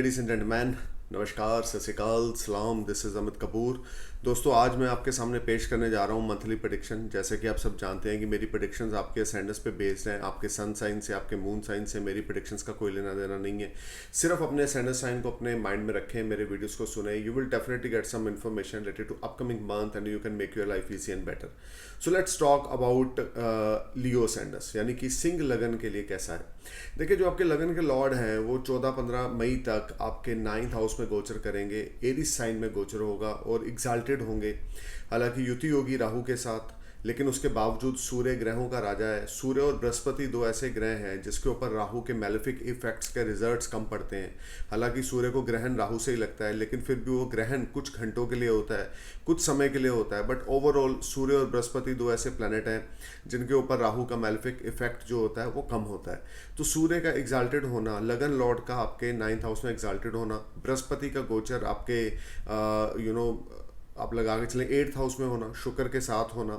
Ladies and gentleman, नमस्कार, सत श्री अकाल, सलाम। This is Amit Kapoor. दोस्तों, आज मैं आपके सामने पेश करने जा रहा हूँ मंथली प्रेडिक्शन। जैसे कि आप सब जानते हैं कि मेरी प्रेडिक्शंस आपके असेंडेंस पे बेस्ड हैं। आपके सन साइन से, आपके मून साइन से मेरी प्रेडिक्शंस का कोई लेना देना नहीं है। सिर्फ अपने असेंडेंस साइन को अपने माइंड में रखें, मेरे वीडियोस को सुने। You will definitely get some information related to upcoming month and you can make your life easy and better. So let's talk about Leo ascendance, यानी कि सिंह लगन के लिए कैसा है। देखिए, जो आपके लगन के लॉर्ड हैं वो 14-15 मई तक आपके 9th हाउस में गोचर करेंगे। एरीज साइन में गोचर होगा और एग्जाल्टेड होंगे। हालांकि युति होगी राहु के साथ, लेकिन उसके बावजूद सूर्य ग्रहों का राजा है। सूर्य और बृहस्पति दो ऐसे ग्रह हैं जिसके ऊपर राहु के मैलेफिक इफेक्ट्स के रिजल्ट्स कम पड़ते हैं। हालांकि सूर्य को ग्रहण राहु से ही लगता है, लेकिन फिर भी वो ग्रहण कुछ घंटों के लिए होता है, कुछ समय के लिए होता है। बट ओवरऑल सूर्य और बृहस्पति दो ऐसे प्लैनेट हैं जिनके ऊपर राहु का मैलेफिक इफेक्ट जो होता है वो कम होता है। तो सूर्य का एग्जाल्टेड होना, लगन लॉर्ड का आपके 9th हाउस में एग्जाल्टेड होना, बृहस्पति का गोचर आपके आप लगा के चलें 8th हाउस में होना, शुक्र के साथ होना,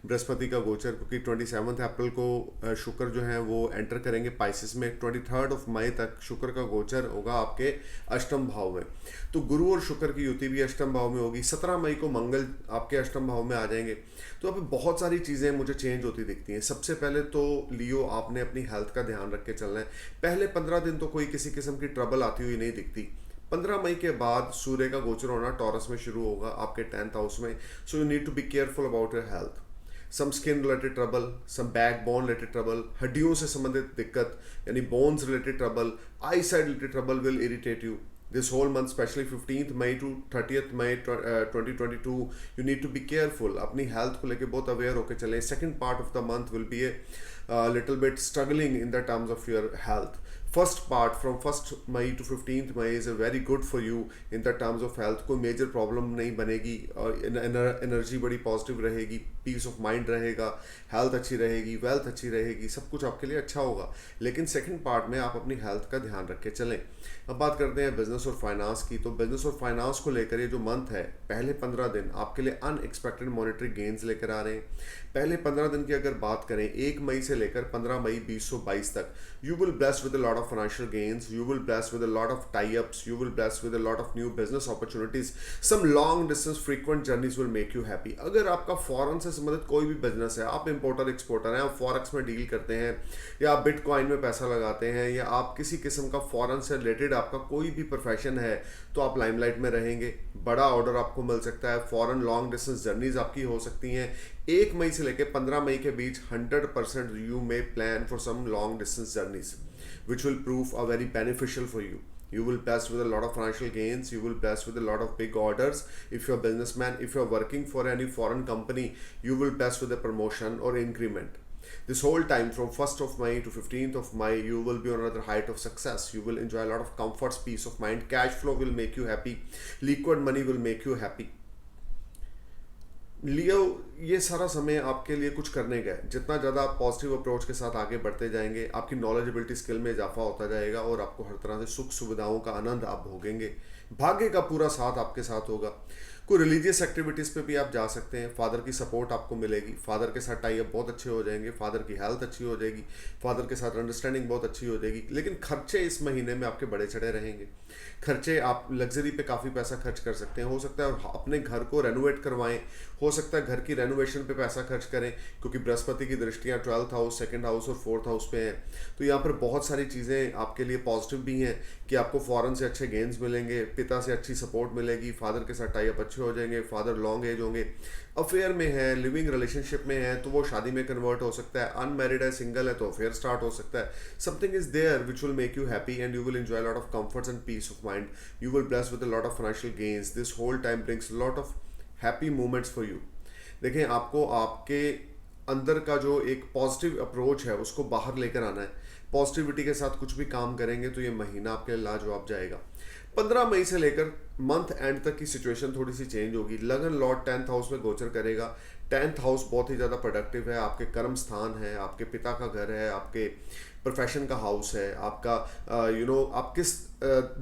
बृहस्पति का गोचर, क्योंकि 27 अप्रैल को शुक्र जो है वो एंटर करेंगे पाइसिस में। 23 मई तक शुक्र का गोचर होगा आपके अष्टम भाव में। तो गुरु और शुक्र की युति भी अष्टम भाव में होगी। 17 मई को मंगल आपके अष्टम भाव में आ जाएंगे। तो अब बहुत सारी चीज़ें मुझे चेंज होती दिखती हैं। सबसे पहले तो लियो, आपने अपनी हेल्थ का ध्यान रख के चलना है। पहले 15 दिन तो कोई किसी किस्म की ट्रबल आती हुई नहीं दिखती। 15 मई के बाद सूर्य का गोचर होना टॉरस में शुरू होगा आपके 10th हाउस में। So you need to be careful about your health. Some skin related trouble, some back bone related trouble, हड्डियों से संबंधित दिक्कत यानी bones related trouble, eyesight related trouble will irritate you this whole month, especially 15th May to 30th May 2022. You need to be careful. अपनी health को लेके बहुत aware होकर चलें। Second part of the month will be a little bit struggling in the terms of your health. First part from 1st May to 15th May is a very good for you in the terms of health. कोई major problem नहीं बनेगी और energy बड़ी positive रहेगी, piece of mind रहेगा, health अच्छी रहेगी, wealth अच्छी रहेगी, सब कुछ आपके लिए अच्छा होगा। लेकिन सेकंड पार्ट में आप अपनी हेल्थ का ध्यान रख के चलें। अब बात करते हैं बिजनेस और फाइनेंस की। तो बिजनेस और फाइनेंस को लेकर ये जो मंथ है, पहले 15 दिन आपके लिए अनएक्सपेक्टेड मॉनेटरी गेन्स लेकर आ रहे हैं। पहले 15 दिन की अगर बात करें, 1 मई से लेकर 15 मई 2022 तक, you will blessed with a lot of financial gains, you will blessed with a lot of tie-ups, you will blessed with a lot of new business opportunities, some long distance frequent journeys will make you happy। अगर आपका foreign से संबंधित कोई भी business है, आप importer exporter हैं, आप फॉरेक्स में डील करते हैं, या आप बिटकॉइन में पैसा लगाते हैं, या आप किसी किस्म का फॉरेन से रिलेटेड आपका कोई भी प्रोफेशन है, तो आप लाइमलाइट में रहेंगे। बड़ा ऑर्डर आपको मिल सकता है, फॉरेन लॉन्ग डिस्टेंस जर्नीज आपकी हो सकती हैं। 1 मई से लेकर 15 मई के बीच 100% you may plan for some long distance journeys which will prove are very beneficial for you. You will blessed with a lot of financial gains. You will blessed with a lot of big orders. If you're a businessman, if you're working for any foreign company, you will blessed with a promotion or increment. This whole time from 1st of May to 15th of May, you will be on another height of success. You will enjoy a lot of comforts, peace of mind. Cash flow will make you happy. Liquid money will make you happy. लियो, ये सारा समय आपके लिए कुछ करने का है। जितना ज़्यादा आप पॉजिटिव अप्रोच के साथ आगे बढ़ते जाएंगे, आपकी नॉलेजेबिलिटी स्किल में इजाफा होता जाएगा और आपको हर तरह से सुख सुविधाओं का आनंद आप भोगेंगे। भाग्य का पूरा साथ आपके साथ होगा। कोई रिलीजियस एक्टिविटीज़ पे भी आप जा सकते हैं। फादर की सपोर्ट आपको मिलेगी, फादर के साथ टाई अप बहुत अच्छे हो जाएंगे, फादर की हेल्थ अच्छी हो जाएगी, फादर के साथ अंडरस्टैंडिंग बहुत अच्छी हो जाएगी। लेकिन खर्चे इस महीने में आपके बड़े चढ़े रहेंगे। खर्चे, आप लग्जरी पे काफ़ी पैसा खर्च कर सकते हैं। हो सकता है अपने घर को रेनोवेट करवाएं, हो सकता है घर की रेनोवेशन पे पैसा खर्च करें, क्योंकि बृहस्पति की दृष्टियाँ 12th हाउस, 2nd हाउस और 4th हाउस पे हैं। तो यहाँ पर बहुत सारी चीज़ें आपके लिए पॉजिटिव भी हैं कि आपको फॉरेन से अच्छे गेन्स मिलेंगे, पिता से अच्छी सपोर्ट मिलेगी, फादर के साथ टाई अप अच्छे हो जाएंगे, फादर लॉन्ग एज होंगे, अफेयर में है, लिविंग रिलेशनशिप में है तो वो शादी में कन्वर्ट हो सकता है, अनमैरिड है, सिंगल है तो अफेयर स्टार्ट हो सकता है। Something is there which will make you happy and you will enjoy lot of comforts and peace of mind. You will bless with a lot of financial gains. This whole time brings lot of happy moments for you. देखें, आपको आपके अंदर का जो एक positive approach है उसको बाहर लेकर आना है। पॉजिटिविटी के साथ कुछ भी काम करेंगे तो ये महीना आपके लिए लाजवाब जाएगा। 15 मई से लेकर मंथ एंड तक की सिचुएशन थोड़ी सी चेंज होगी। लगन लॉर्ड 10th हाउस में गोचर करेगा। 10th हाउस बहुत ही ज़्यादा प्रोडक्टिव है, आपके कर्म स्थान है, आपके पिता का घर है, आपके प्रोफेशन का हाउस है, आपका आप किस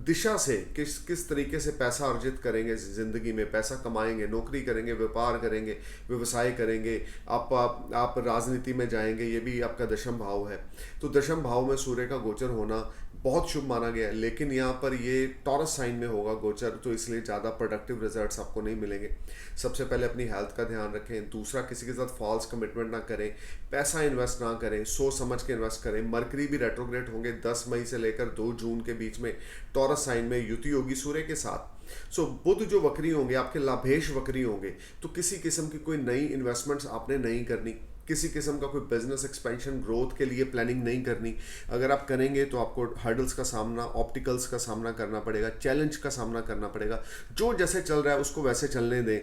दिशा से किस किस तरीके से पैसा अर्जित करेंगे, ज़िंदगी में पैसा कमाएंगे, नौकरी करेंगे, व्यापार करेंगे, व्यवसाय करेंगे, आप राजनीति में जाएंगे, ये भी आपका दशम भाव है। तो दशम भाव में सूर्य का गोचर होना बहुत शुभ माना गया है, लेकिन यहाँ पर ये टॉरस साइन में होगा गोचर, तो इसलिए ज़्यादा प्रोडक्टिव रिजल्ट्स आपको नहीं मिलेंगे। सबसे पहले अपनी हेल्थ का ध्यान रखें, दूसरा किसी के साथ फॉल्स कमिटमेंट ना करें, पैसा इन्वेस्ट ना करें, सोच समझ के इन्वेस्ट करें। मरकरी भी रेट्रोग्रेड होंगे 10 मई से लेकर 2 जून के बीच में, टॉरस साइन में युति होगी सूर्य के साथ। बुध जो वक्री होंगे, आपके लाभेश वक्री होंगे, तो किसी किस्म की कोई नई इन्वेस्टमेंट्स आपने नहीं करनी, किसी किस्म का कोई बिजनेस एक्सपेंशन ग्रोथ के लिए प्लानिंग नहीं करनी। अगर आप करेंगे तो आपको हर्डल्स का सामना, ऑप्टिकल्स का सामना करना पड़ेगा, चैलेंज का सामना करना पड़ेगा। जो जैसे चल रहा है उसको वैसे चलने दें।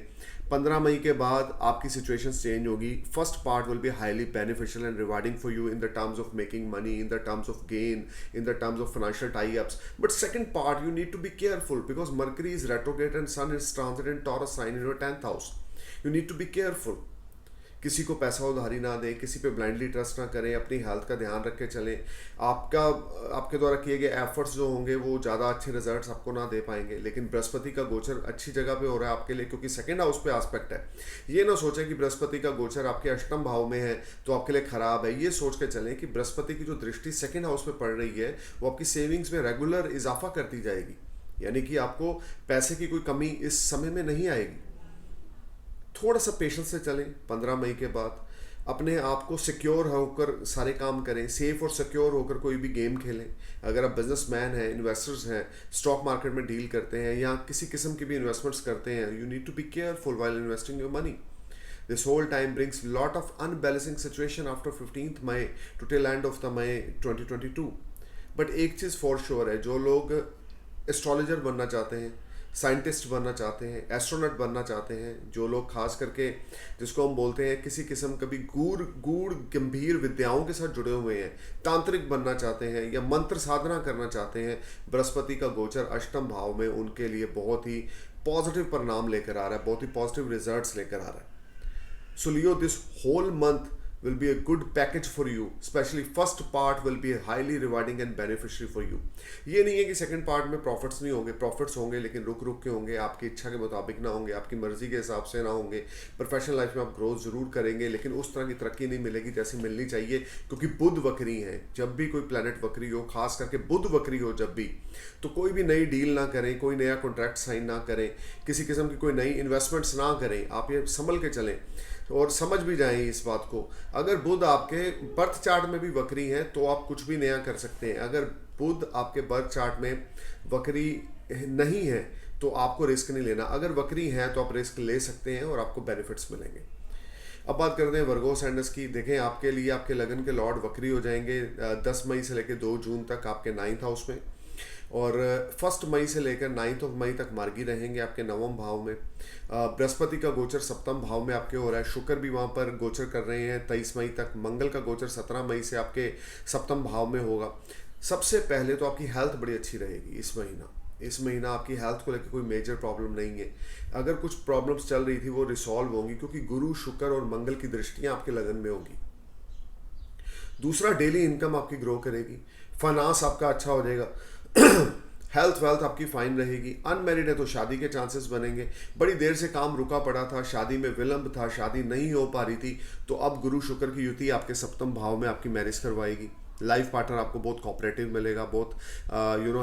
15 मई के बाद आपकी सिचुएशन चेंज होगी। First part will be highly beneficial and rewarding for you in the terms of making money, in the terms of gain, in the terms of financial tie ups. But second part you need to be careful because Mercury is retrograde and sun is transit in Taurus sign in your 10th house. You need to be careful. किसी को पैसा उधारी ना दें, किसी पे blindly trust ना करें, अपनी हेल्थ का ध्यान रख के चलें। आपके द्वारा किए गए एफर्ट्स जो होंगे वो ज़्यादा अच्छे रिजल्ट्स आपको ना दे पाएंगे। लेकिन बृहस्पति का गोचर अच्छी जगह पे हो रहा है आपके लिए, क्योंकि सेकंड हाउस पे एस्पेक्ट है। ये ना सोचें कि बृहस्पति का गोचर आपके अष्टम भाव में है तो आपके लिए खराब है। ये सोच के चलें कि बृहस्पति की जो दृष्टि सेकेंड हाउस पे पड़ रही है वो आपकी सेविंग्स में रेगुलर इजाफा करती जाएगी, यानी कि आपको पैसे की कोई कमी इस समय में नहीं आएगी। थोड़ा सा पेशेंस से चलें। 15 मई के बाद अपने आप को सिक्योर होकर सारे काम करें, सेफ और सिक्योर होकर कोई भी गेम खेलें। अगर आप बिजनेसमैन हैं, इन्वेस्टर्स हैं, स्टॉक मार्केट में डील करते हैं या किसी किस्म की भी इन्वेस्टमेंट्स करते हैं, you need to be careful while investing your money. This whole time brings lot of unbalancing situation after 15th May to till end of the May 2022. But एक चीज़ फॉर श्योर है, जो लोग एस्ट्रोलॉजर बनना चाहते हैं, scientist बनना चाहते हैं, एस्ट्रोनॉट बनना चाहते हैं, जो लोग खास करके जिसको हम बोलते हैं किसी किस्म कभी गूढ़ गंभीर विद्याओं के साथ जुड़े हुए हैं, तांत्रिक बनना चाहते हैं या मंत्र साधना करना चाहते हैं, बृहस्पति का गोचर अष्टम भाव में उनके लिए बहुत ही पॉजिटिव परिणाम लेकर आ रहा है, बहुत ही पॉजिटिव रिजल्ट्स लेकर आ रहा है। So Leo, this whole month will be a good package for you. Especially first part will be highly rewarding and beneficial for you. ये नहीं है कि सेकंड पार्ट में प्रॉफिट्स नहीं होंगे, प्रॉफिट्स होंगे लेकिन रुक रुक के होंगे, आपकी इच्छा के मुताबिक ना होंगे, आपकी मर्जी के हिसाब से ना होंगे। प्रोफेशनल लाइफ में आप ग्रोथ जरूर करेंगे लेकिन उस तरह की तरक्की नहीं मिलेगी जैसी मिलनी चाहिए, क्योंकि बुध वक्री है। जब भी कोई प्लैनेट वक्री हो, खास करके बुध वक्री हो जब भी, तो कोई भी नई डील ना करें, कोई नया कॉन्ट्रैक्ट साइन ना करें, किसी किस्म की कोई नई इन्वेस्टमेंट्स ना करें। आप ये संभल के चलें और समझ भी जाएं इस बात को। अगर बुध आपके बर्थ चार्ट में भी वक्री है तो आप कुछ भी नया कर सकते हैं। अगर बुध आपके बर्थ चार्ट में वक्री नहीं है तो आपको रिस्क नहीं लेना। अगर वक्री है तो आप रिस्क ले सकते हैं और आपको बेनिफिट्स मिलेंगे। अब बात करते हैं वर्गो सैंडस की। देखें, आपके लिए आपके लगन के लॉर्ड वक्री हो जाएंगे 10 मई से लेकर 2 जून तक आपके 9th हाउस में, और 1 मई से लेकर 9 मई तक मार्गी रहेंगे आपके 9वें भाव में। बृहस्पति का गोचर 7वें भाव में आपके हो रहा है, शुक्र भी वहाँ पर गोचर कर रहे हैं 23 मई तक। मंगल का गोचर 17 मई से आपके 7वें भाव में होगा। सबसे पहले तो आपकी हेल्थ बड़ी अच्छी रहेगी इस महीना आपकी हेल्थ को लेकर कोई मेजर प्रॉब्लम नहीं है। अगर कुछ प्रॉब्लम्स चल रही थी वो रिसॉल्व होंगी, क्योंकि गुरु, शुक्र और मंगल की दृष्टियाँ आपके लगन में होगी। दूसरा, डेली इनकम आपकी ग्रो करेगी, फाइनेंस आपका अच्छा हो जाएगा, हेल्थ वेल्थ आपकी फाइन रहेगी। अनमैरिड है तो शादी के चांसेस बनेंगे। बड़ी देर से काम रुका पड़ा था, शादी में विलंब था, शादी नहीं हो पा रही थी, तो अब गुरु शुक्र की युति आपके 7वें भाव में आपकी मैरिज करवाएगी। लाइफ पार्टनर आपको बहुत कोऑपरेटिव मिलेगा, बहुत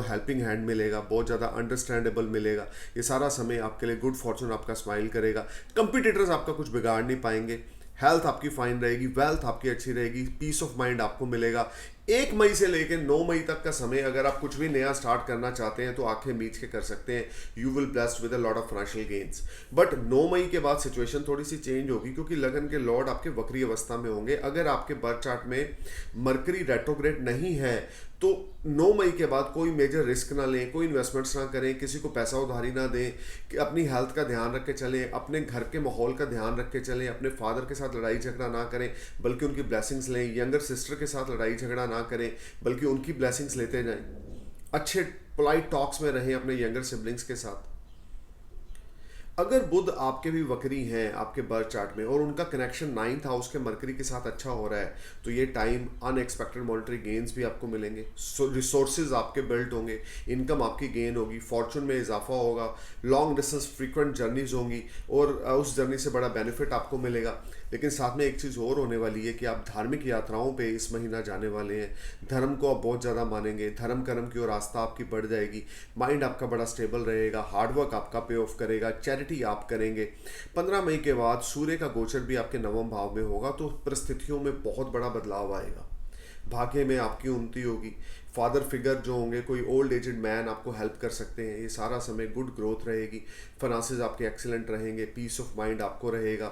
हेल्पिंग हैंड मिलेगा, बहुत ज़्यादा अंडरस्टैंडेबल मिलेगा। ये सारा समय आपके लिए गुड फॉर्चून आपका स्माइल करेगा। कंपटीटर्स आपका कुछ बिगाड़ नहीं पाएंगे। हेल्थ आपकी फाइन रहेगी, वेल्थ आपकी अच्छी रहेगी, पीस ऑफ माइंड आपको मिलेगा। 1 मई से लेकर 9 मई तक का समय अगर आप कुछ भी नया स्टार्ट करना चाहते हैं तो आंखें मीच के कर सकते हैं। You will blessed with a lot of financial gains. But 9 मई के बाद सिचुएशन थोड़ी सी चेंज होगी, क्योंकि लगन के लॉर्ड आपके वक्री अवस्था में होंगे। अगर आपके बर्थ चार्ट में मरकरी रेट्रोग्रेड नहीं है तो 9 मई के बाद कोई मेजर रिस्क ना लें, कोई इन्वेस्टमेंट्स ना करें, किसी को पैसा उधारी ना दें, कि अपनी हेल्थ का ध्यान रख के चलें, अपने घर के माहौल का ध्यान रख के चलें, अपने फादर के साथ लड़ाई झगड़ा ना करें बल्कि उनकी ब्लेसिंग्स लें। यंगर सिस्टर के साथ लड़ाई झगड़ा ना करें बल्कि उनकी ब्लेसिंग्स लेते जाएं। अच्छे पोलाइट टॉक्स में रहें अपने यंगर सिबलिंग्स के साथ। अगर बुध आपके भी वक्री हैं आपके बर्थ चार्ट में और उनका कनेक्शन 9th हाउस के मरकरी के साथ अच्छा हो रहा है, तो ये टाइम अनएक्सपेक्टेड मॉनेटरी गेन्स भी आपको मिलेंगे, रिसोर्सेज आपके बिल्ड होंगे, इनकम आपकी गेन होगी, फॉर्चून में इजाफा होगा, लॉन्ग डिस्टेंस फ्रीक्वेंट जर्नीज होंगी और उस जर्नी से बड़ा बेनिफिट आपको मिलेगा। लेकिन साथ में एक चीज़ और होने वाली है कि आप धार्मिक यात्राओं पे इस महीना जाने वाले हैं, धर्म को आप बहुत ज़्यादा मानेंगे, धर्म कर्म की ओर आस्था आपकी बढ़ जाएगी, माइंड आपका बड़ा स्टेबल रहेगा, हार्डवर्क आपका पे ऑफ करेगा, चैरिटी आप करेंगे। 15 मई के बाद सूर्य का गोचर भी आपके नवम भाव में होगा, तो परिस्थितियों में बहुत बड़ा बदलाव आएगा, भाग्य में आपकी उन्नति होगी, फादर फिगर जो होंगे, कोई ओल्ड एजेड मैन आपको हेल्प कर सकते हैं, ये सारा समय गुड ग्रोथ रहेगी, फाइनेंसेस आपके एक्सीलेंट रहेंगे, पीस ऑफ माइंड आपको रहेगा।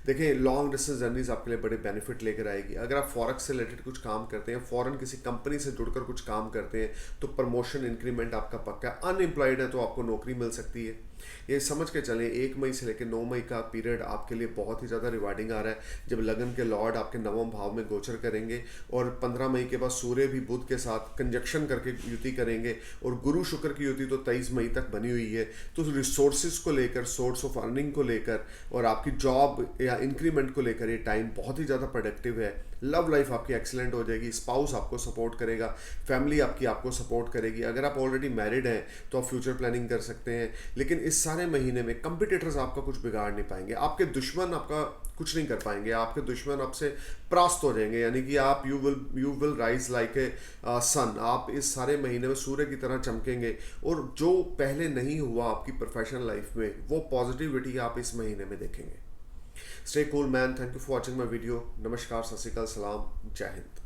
देखिए लॉन्ग डिस्टेंस जर्नीज आपके लिए बड़े बेनिफिट लेकर आएगी। अगर आप फॉरेक्स से रिलेटेड कुछ काम करते हैं, फॉरेन किसी कंपनी से जुड़कर कुछ काम करते हैं, तो प्रमोशन इंक्रीमेंट आपका पक्का है। अनएम्प्लॉयड है तो आपको नौकरी मिल सकती है। ये समझ के चलें 1 मई से लेकर 9 मई का पीरियड आपके लिए बहुत ही ज़्यादा रिवार्डिंग आ रहा है, जब लगन के लॉर्ड आपके नवम भाव में गोचर करेंगे और 15 मई के बाद सूर्य भी बुध के साथ कंजक्शन करके युति करेंगे और गुरु शुक्र की युति तो 23 मई तक बनी हुई है। तो रिसोर्सेज को लेकर, सोर्स ऑफ अर्निंग को लेकर और आपकी जॉब या इंक्रीमेंट को लेकर ये टाइम बहुत ही ज़्यादा प्रोडक्टिव है। लव लाइफ आपकी एक्सीलेंट हो जाएगी, स्पाउस आपको सपोर्ट करेगा, फैमिली आपकी आपको सपोर्ट करेगी। अगर आप ऑलरेडी मैरिड हैं तो आप फ्यूचर प्लानिंग कर सकते हैं। लेकिन इस सारे महीने में कंपिटिटर्स आपका कुछ बिगाड़ नहीं पाएंगे, आपके दुश्मन आपका कुछ नहीं कर पाएंगे, आपके दुश्मन आपसे परास्त हो जाएंगे, यानी कि आप you will rise like a sun. आप इस सारे महीने में सूर्य की तरह चमकेंगे और जो पहले नहीं हुआ आपकी प्रोफेशनल लाइफ में, वो पॉजिटिविटी आप इस महीने में देखेंगे। Stay cool man, thank you for watching my video. नमस्कार, सत श्री अकाल, सलाम, जय हिंद।